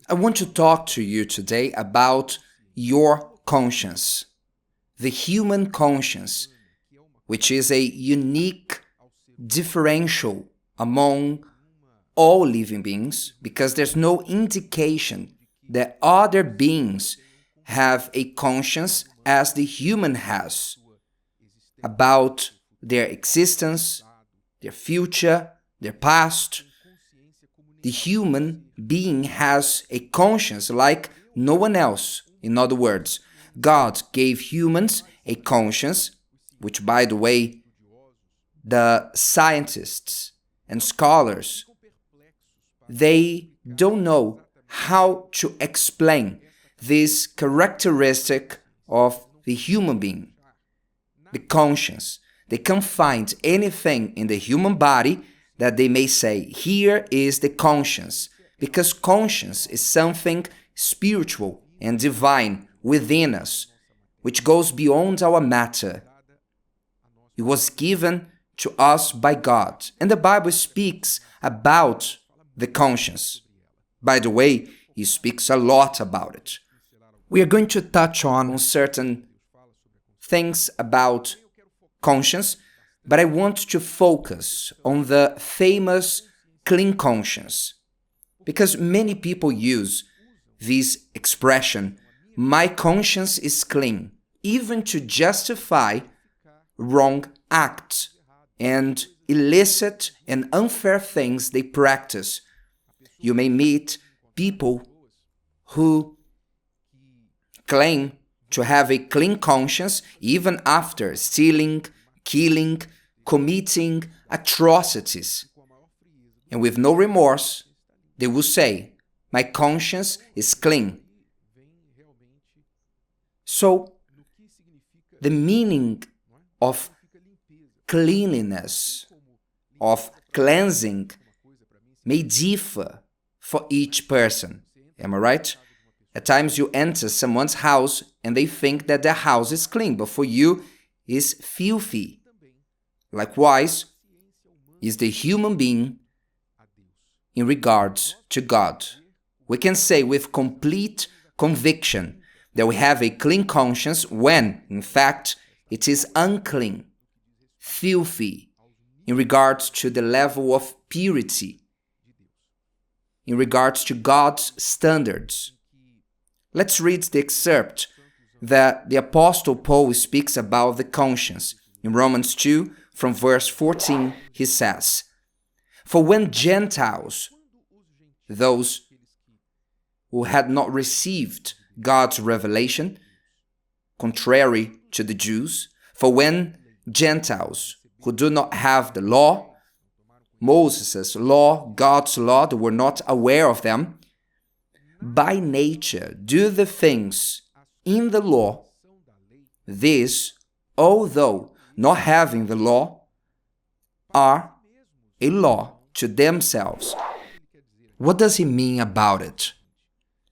I want to talk to you today about your conscience, the human conscience, which is a unique differential among all living beings because there's no indication that other beings have a conscience as the human has about their existence, their future, their past. The human being has a conscience like no one else. In other words, God gave humans a conscience, which, by the way, the scientists and scholars, they don't know how to explain this characteristic of the human being, the conscience. They can't find anything in the human body that they may say, here is the conscience, because conscience is something spiritual and divine within us, which goes beyond our matter. It was given to us by God, and the Bible speaks about the conscience. By the way, He speaks a lot about it. We are going to touch on certain things about conscience, but I want to focus on the famous clean conscience, because many people use this expression, my conscience is clean, even to justify wrong acts and illicit and unfair things they practice. You may meet people who claim to have a clean conscience even after stealing, killing, committing atrocities. And with no remorse, they will say, my conscience is clean. So, the meaning of cleanliness, of cleansing, may differ for each person. Am I right? At times you enter someone's house and they think that their house is clean, but for you is filthy. Likewise, is the human being in regards to God. We can say with complete conviction that we have a clean conscience when, in fact, it is unclean, filthy, in regards to the level of purity, in regards to God's standards. Let's read the excerpt that the Apostle Paul speaks about the conscience. In Romans 2, from verse 14, he says, for when Gentiles, those who had not received God's revelation, contrary to the Jews, for when Gentiles who do not have the law, Moses' law, God's law, they were not aware of them, by nature do the things in the law, these, although not having the law, are a law to themselves. What does he mean about it?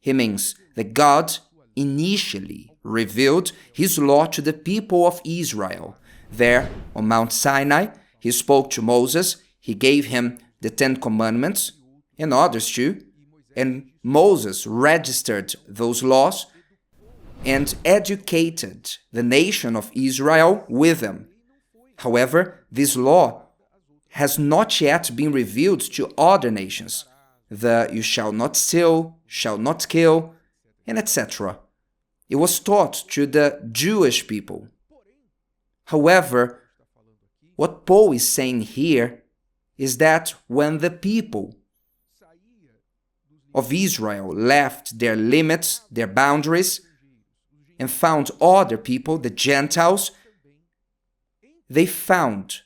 He means that God initially revealed His law to the people of Israel. There, on Mount Sinai, He spoke to Moses, He gave him the 10 Commandments, and others too, and Moses registered those laws and educated the nation of Israel with them. However, this law has not yet been revealed to other nations. The you shall not steal, shall not kill, and etc. It was taught to the Jewish people. However, what Paul is saying here is that when the people of Israel left their limits, their boundaries, and found other people, the Gentiles, they found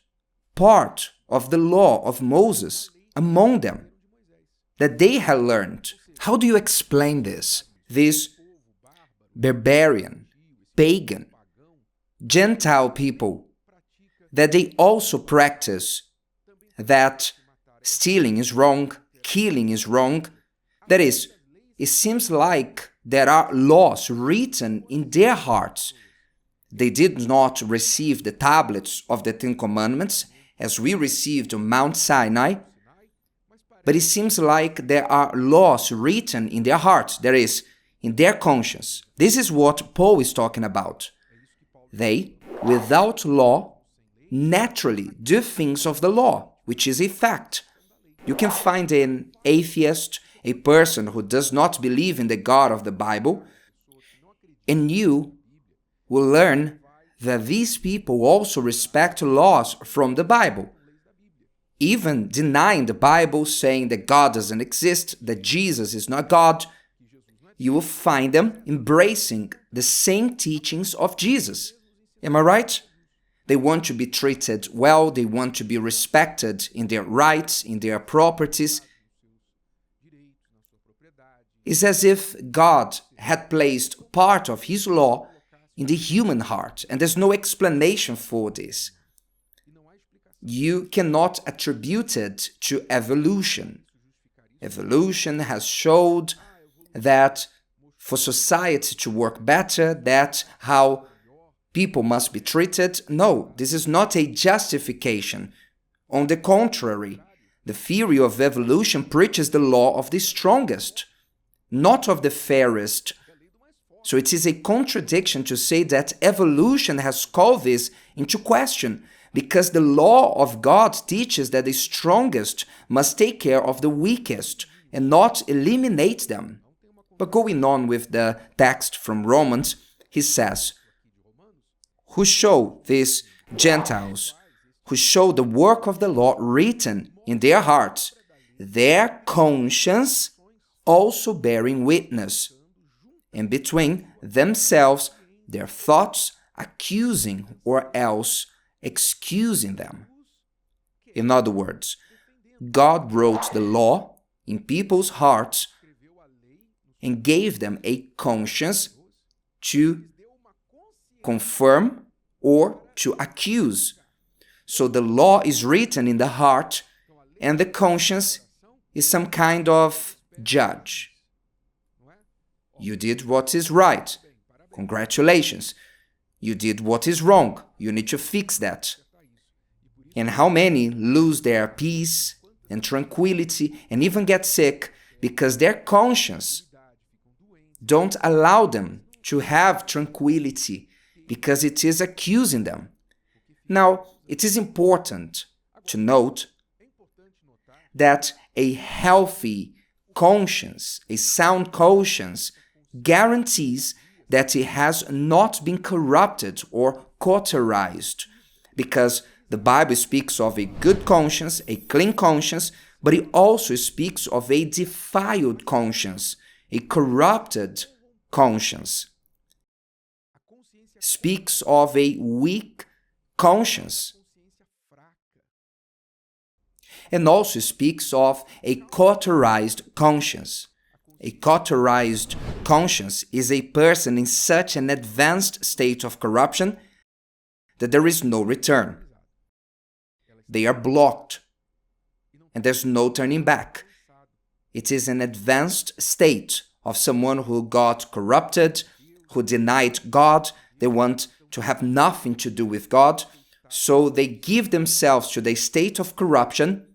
part of the law of Moses among them that they had learned. How do you explain this? This barbarian, pagan, Gentile people, that they also practice that stealing is wrong, killing is wrong. That is, it seems like there are laws written in their hearts. They did not receive the tablets of the 10 Commandments as we received on Mount Sinai, but it seems like there are laws written in their hearts, that is, in their conscience. This is what Paul is talking about. They, without law, naturally do things of the law, which is a fact. You can find an atheist, a person who does not believe in the God of the Bible, and you will learn that these people also respect laws from the Bible, even denying the Bible, saying that God doesn't exist, that Jesus is not God. You will find them embracing the same teachings of Jesus. Am I right? They want to be treated well, they want to be respected in their rights, in their properties. It's as if God had placed part of His law in the human heart, and there's no explanation for this. You cannot attribute it to evolution. Evolution has showed that for society to work better, that's how people must be treated. No, this is not a justification. On the contrary, the theory of evolution preaches the law of the strongest, not of the fairest. So it is a contradiction to say that evolution has called this into question, because the law of God teaches that the strongest must take care of the weakest and not eliminate them. But going on with the text from Romans, he says, who show these Gentiles, who show the work of the law written in their hearts, their conscience also bearing witness, and between themselves their thoughts accusing or else excusing them. In other words, God wrote the law in people's hearts and gave them a conscience to confirm or to accuse. So the law is written in the heart, and the conscience is some kind of judge. You did what is right. Congratulations. You did what is wrong. You need to fix that. And how many lose their peace and tranquility and even get sick because their conscience don't allow them to have tranquility, because it is accusing them. Now, it is important to note that a healthy conscience, a sound conscience, guarantees that it has not been corrupted or cauterized, because the Bible speaks of a good conscience, a clean conscience, but it also speaks of a defiled conscience, a corrupted conscience. Speaks of a weak conscience, and also speaks of a cauterized conscience. A cauterized conscience is a person in such an advanced state of corruption that there is no return. They are blocked, and there's no turning back. It is an advanced state of someone who got corrupted, who denied God. They want to have nothing to do with God, so they give themselves to the state of corruption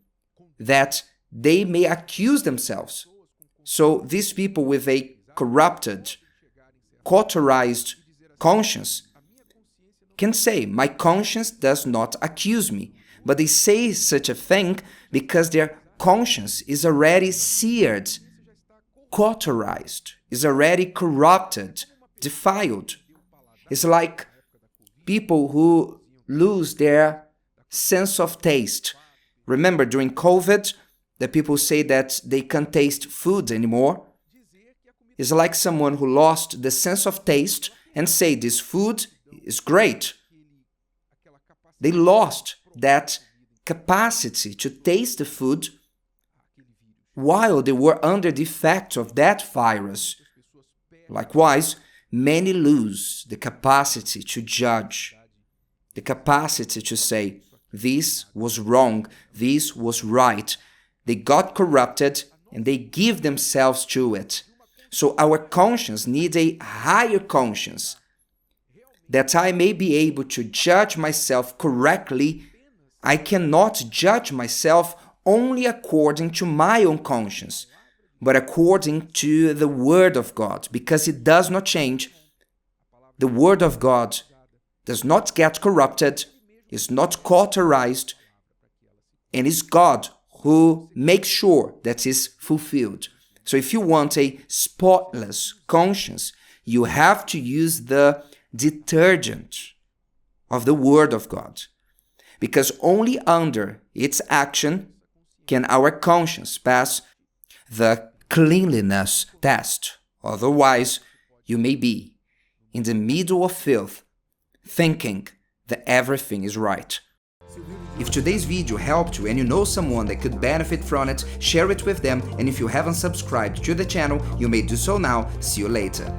that they may accuse themselves. So these people with a corrupted, cauterized conscience can say, my conscience does not accuse me. But they say such a thing because their conscience is already seared, cauterized, is already corrupted, defiled. It's like people who lose their sense of taste. Remember, during COVID, the people say that they can't taste food anymore. It's like someone who lost the sense of taste and say this food is great. They lost that capacity to taste the food while they were under the effect of that virus. Likewise, many lose the capacity to judge, the capacity to say, this was wrong, this was right. They got corrupted and they give themselves to it. So our conscience needs a higher conscience, that I may be able to judge myself correctly. I cannot judge myself only according to my own conscience, but according to the Word of God, because it does not change. The Word of God does not get corrupted, is not cauterized, and is God who makes sure that is fulfilled. So if you want a spotless conscience, you have to use the detergent of the Word of God, because only under its action can our conscience pass the cleanliness test. Otherwise, you may be in the middle of filth, thinking that everything is right. If today's video helped you and you know someone that could benefit from it, share it with them, and if you haven't subscribed to the channel, you may do so now. See you later.